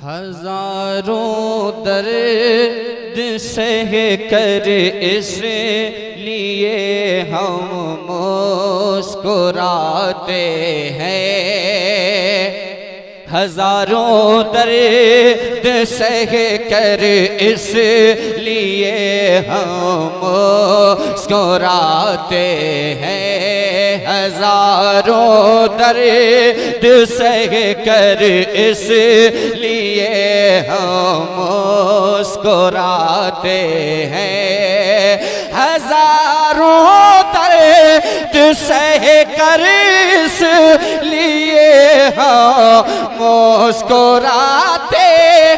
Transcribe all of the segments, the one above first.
हजारों दर्द सह कर इसलिए हम मुस्कुराते हैं। हजारों दर्द सह कर इसलिए हम मुस्कुराते हैं। हजारों दर्द सह कर इसलिए हम मुस्कुराते हैं। हजारों दर्द सह कर इसलिए हम मुस्कुराते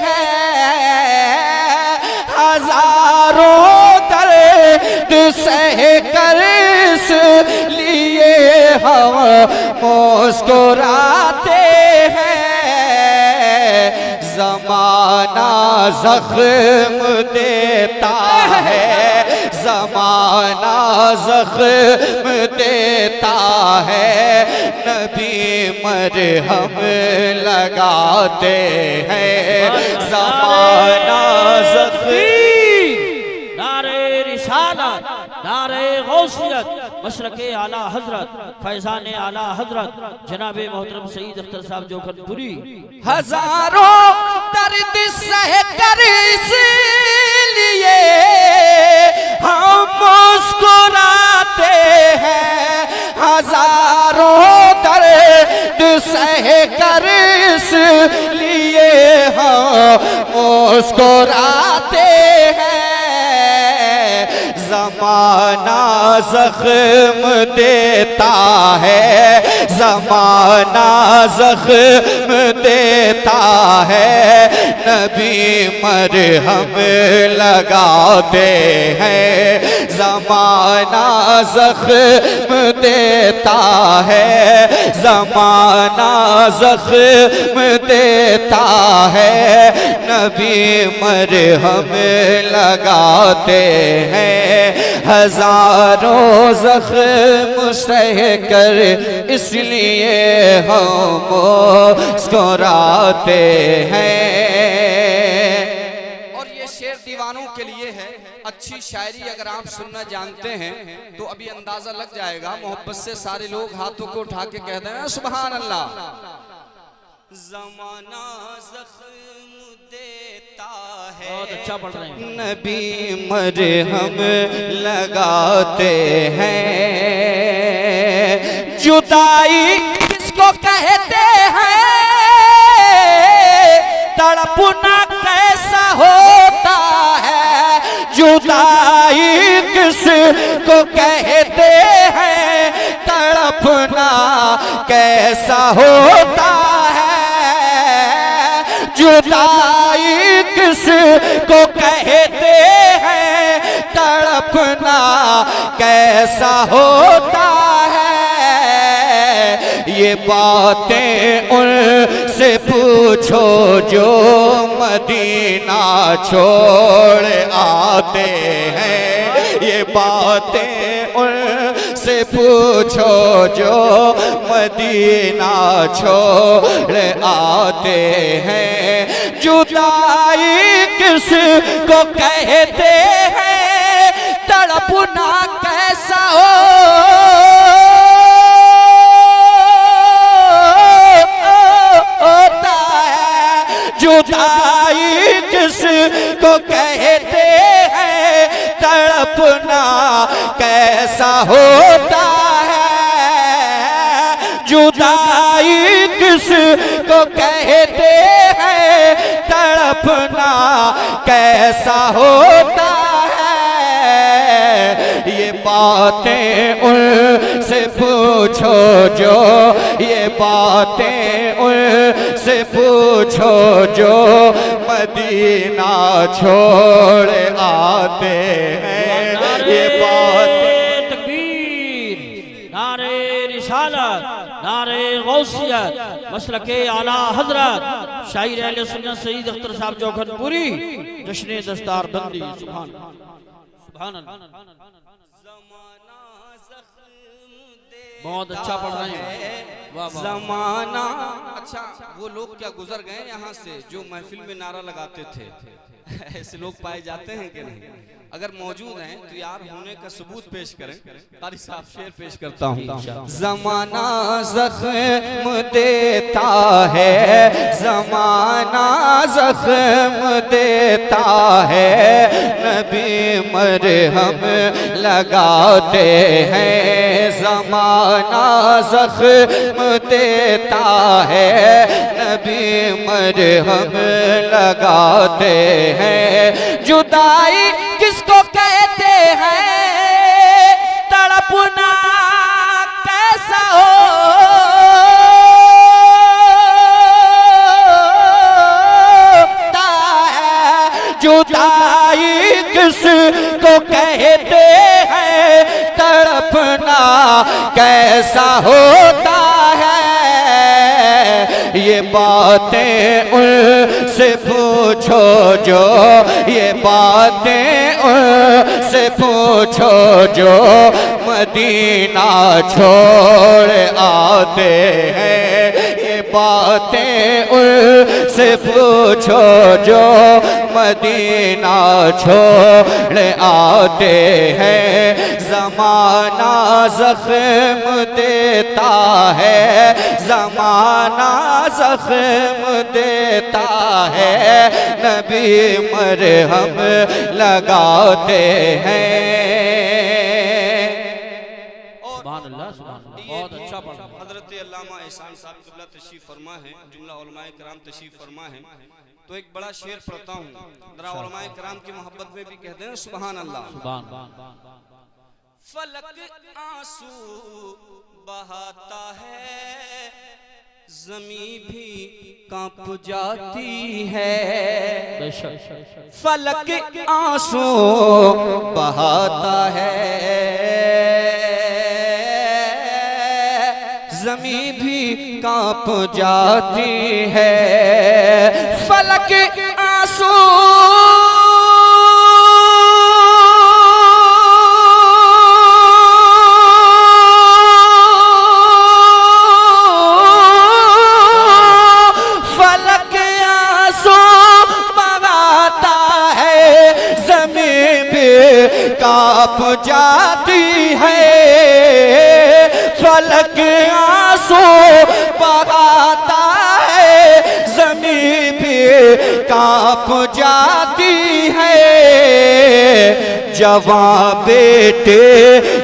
हैं। हजारों दर्द सह कर इसलिए हम मुस्कुराते हैं। ज़माना ज़ख्म देता है, ज़माना ज़ख्म देता है, नबी मरहम लगाते हैं। ज़माना ज़ख्म नारे रिसालत, नारे गौसियत, मशरक़े आला हजरत, फैज़ाने आला हजरत जनाब मोहतरम सईद अख्तर साहब जोखनपुरी। हजारों दर्द सह कर इसलिए हम मुस्कुराते हैं। हजारों दर्द सह कर इसलिए हम मुस्कुराते हैं। ज़माना ज़ख्म देता है, ज़माना ज़ख्म देता है, नबी मरहम लगाते हैं। ज़माना ज़ख्म देता है, ज़माना ज़ख्म देता है, नबी मरहम लगाते हैं। हजारों ज़ख्म सह कर इसलिए हम मुस्कुराते हैं। और ये शेर दीवानों के लिए है। अच्छी शायरी अगर आप सुनना जानते हैं तो अभी अंदाजा लग जाएगा। मोहब्बत से सारे लोग हाथों को उठा के कहते हैं सुभान अल्लाह। ज़माना ज़ख्म देता है, बहुत अच्छा पढ़ रहे हैं, नबी मरहम लगाते हैं। जुदाई किसको कहते हैं, तड़पना कैसा होता है। जुदाई किसको कहते हैं, तड़पना कैसा होता है। जुदाई किसको कहते हैं, तड़पना कैसा होता है। ये बातें उनसे पूछो जो मदीना छोड़ आते हैं। ये बातें उनसे पूछो जो मदीना छोड़ आते हैं। जुदाई किसको कहते हैं, तड़पना कैसा होता है। जुदाई किसको कहते हैं, तड़पना कैसा होता है। जुदाई किसको कहते हैं, तड़पना कैसा होता है। ये बातें उनसे पूछो जो, ये बातें उनसे पूछो जो मदीना छोड़ आते हैं। ये बातें तकबीर, नारे रिसालत, नारे गौसियत, मशरक़े आला हजरत शायर अहले सुन्नत सईद अख्तर साहब जोखनपुरी जश्न दस्तार बंदी। सुभान सुभान अल्लाह। बहुत अच्छा पढ़ रहे हैं, जमाना। अच्छा, वो लोग क्या गुजर गए यहाँ से जो महफिल में नारा लगाते थे? ऐसे लोग पाए जाते हैं कि नहीं? अगर मौजूद हैं तो यार होने का सबूत पेश करें। कारी साहब शेर पेश करता हूँ। जमाना जख्म देता है, जमाना जख्म देता है, नबी मरहम लगाते हैं। जमाना जख्म देता है, नबी मरहम लगाते हैं। जुदाई किसको कहते हैं, तड़पना कैसा होता है। जुदाई किसको कहते हैं, तड़पना कैसा होता है। ये बातें उनसे पूछो जो, ये बातें उनसे पूछो जो मदीना छोड़ आते हैं। ये बातें उनसे पूछो जो मदीना छोड़ आते हैं। ज़माना ज़ख्म देता है, ज़माना ज़ख्म देता है, नबी मरहम लगाते हैं। बहुत अच्छा पढ़ा। हज़रत अल्लामा एहसान साहब क़िबला तशरीफ़ फरमा है, जुमला उलमाए किराम तशरीफ़ फरमा है। तो एक बड़ा शेर पढ़ता हूँ, जरा उलमाए किराम की मोहब्बत में भी कहते हैं सुभान अल्लाह। फलक आंसू बहाता है, ज़मीं भी कांप जाती है। फलक आंसू बहाता है, ज़मीं भी कांप जाती है। फलक आंसू कांप जाती है। फलक आंसू बहाता है, ज़मीं भी कांप जाती है। जवां बेटे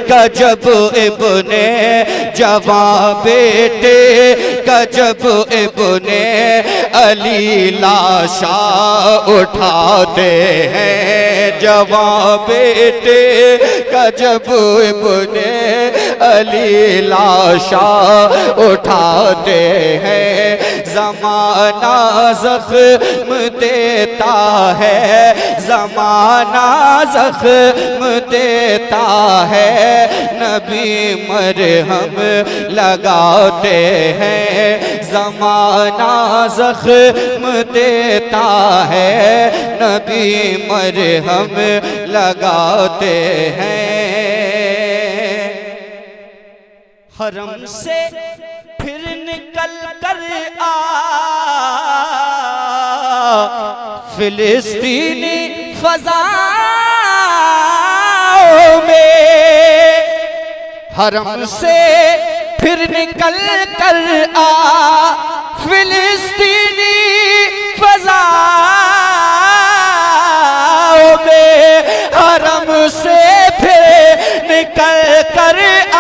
का जब इब्ने, जवां बेटे का जब इब्ने अली लाशा उठाते हैं। जवां बेटे का जब इब्ने अली लाशा उठाते हैं। ज़माना ज़ख्म देता है, ज़माना ज़ख्म देता है, नबी मरहम लगाते हैं। ज़माना ज़ख्म देता है, नबी मरहम लगाते हैं। हरम से फिर निकल कर आ फिलिस्तीनी फज़ाओं में, हरम से फिर निकल कर आ फिलिस्तीनी फज़ाओं में। हरम से फिर निकल कर आ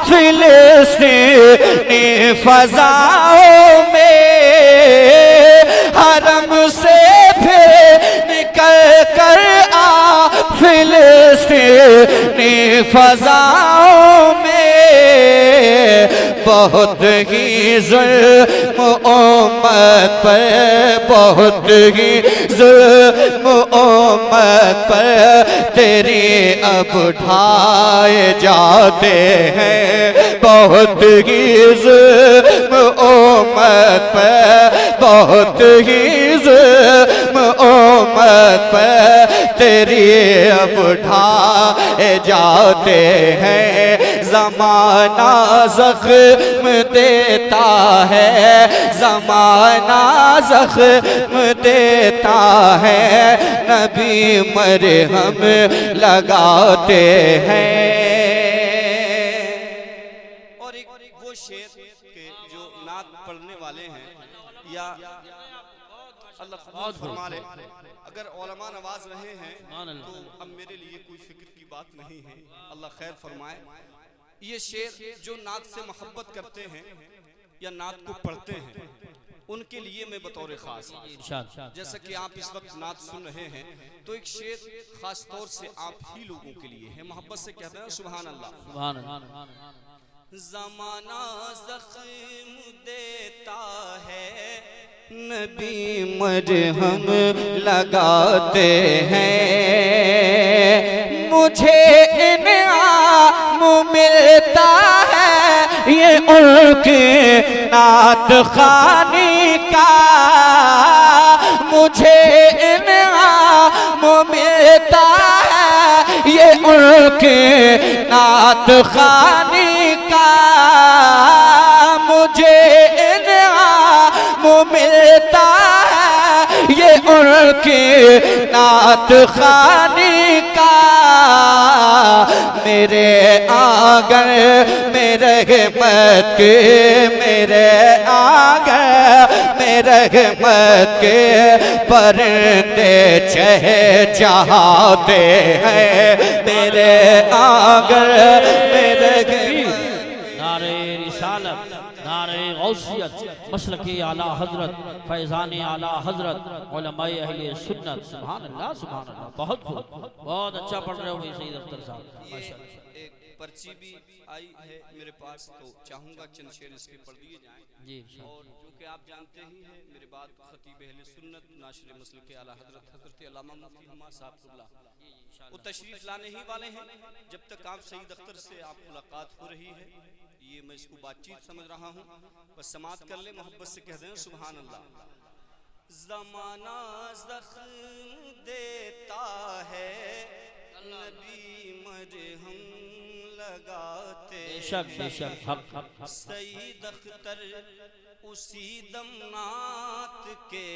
फिलिस्तीनी फज़ाओं में। हरम से फिर निकल कर आ फिलिस्तीनी फज़ाओं में। बहुत ही ज़ुल्म उम्मत पर, बहुत ही ज़ुल्म उम्मत पर तेरे अब ढाए जाते हैं। बहुत ही ज़ुल्म उम्मत पर, बहुत ही ज़ुल्म उम्मत पर तेरी अब ढाए जाते हैं। ज़माना ज़ख्म देता है, ज़माना ज़ख्म देता है, नबी मरहम लगाते हैं। और एक वो शेर के जो नात पढ़ने वाले हैं या अल्लाह फरमा ले, अगर उलमा नवाज रहे हैं तो अब मेरे लिए कोई फिक्र की बात नहीं है, अल्लाह खैर फरमाए। ये शेर जो नात से मोहब्बत करते हैं या नात को पढ़ते हैं उनके लिए मैं बतौर खास, जैसा कि आप इस वक्त नात सुन रहे हैं तो एक शेर खास तौर से आप ही लोगों के लिए है, मोहब्बत से कहते हैं सुभान अल्लाह। ज़माना ज़ख्म देता है, नबी मरहम लगाते हैं। मुझे इनाम मिलता है ये उनके नात खानी का, मुझे इनाम मिलता है ये उनके नात खानी का, मुझे इनाम मिलता है ये उनके नात खानी का। मेरे आंगन में रहमत के, मेरे आंगन में रहमत के परिंदे चहचहाते हैं। मेरे आंगन में नारे रिसालत, नारे गौसियत, मसलके आला हजरत, फैज़ान आला हजरत, उलमाए अहले सुन्नत। सुभान अल्लाह, सुभान अल्लाह। बहुत खूब, बहुत अच्छा पढ़ रहे हो भाई सईद अख्तर साहब, माशाअल्लाह। एक पर्ची भी आई है मेरे पास, तो चाहूंगा चंद शेर इसके पढ़ दिए जाएं जी। और क्योंकि आप जानते ही हैं मेरे बाद खतीब अहले सुन्नत नाशिर मसलके आला हजरत हजरत अल्लामा मुफ्ती हमाद साहब कुल्ला वो तशरीफ लाने ही वाले हैं। जब तक आप सईद अख्तर से आप मुलाकात हो रही है, ये मैं इसको बातचीत समझ रहा हूँ, बस समात कर ले, मोहब्बत से कह दें सुभान अल्लाह। ज़माना ज़ख्म देता है, नबी मरहम लगाते हैं। सईद अख्तर उसी दम नात के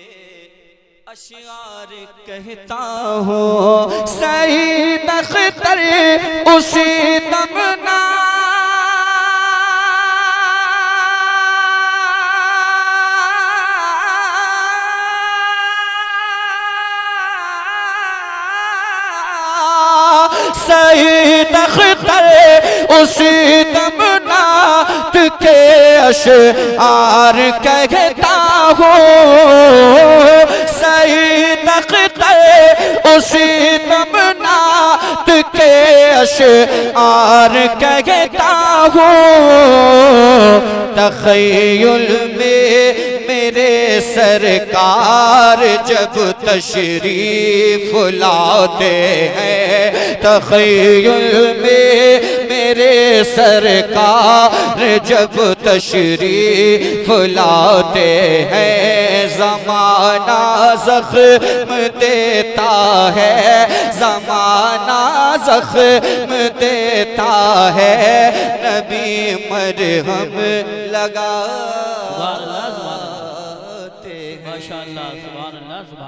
अशआर कहता हूँ, सईद अख्तर उसी दम सईद अख्तर उसी दम नात के अशआर कहता हूँ, सईद अख्तर उसी दम नात के अशआर कहता हूँ। तख़य्युल में मेरे सरकार जब तशरीफ लाते हैं, तख़य्युल में मेरे सरकार जब तशरीफ लाते हैं। ज़माना ज़ख्म देता है, ज़माना ज़ख्म देता है, नबी मरहम लगा। माशाअल्लाह, सुभान अल्लाह, सुभान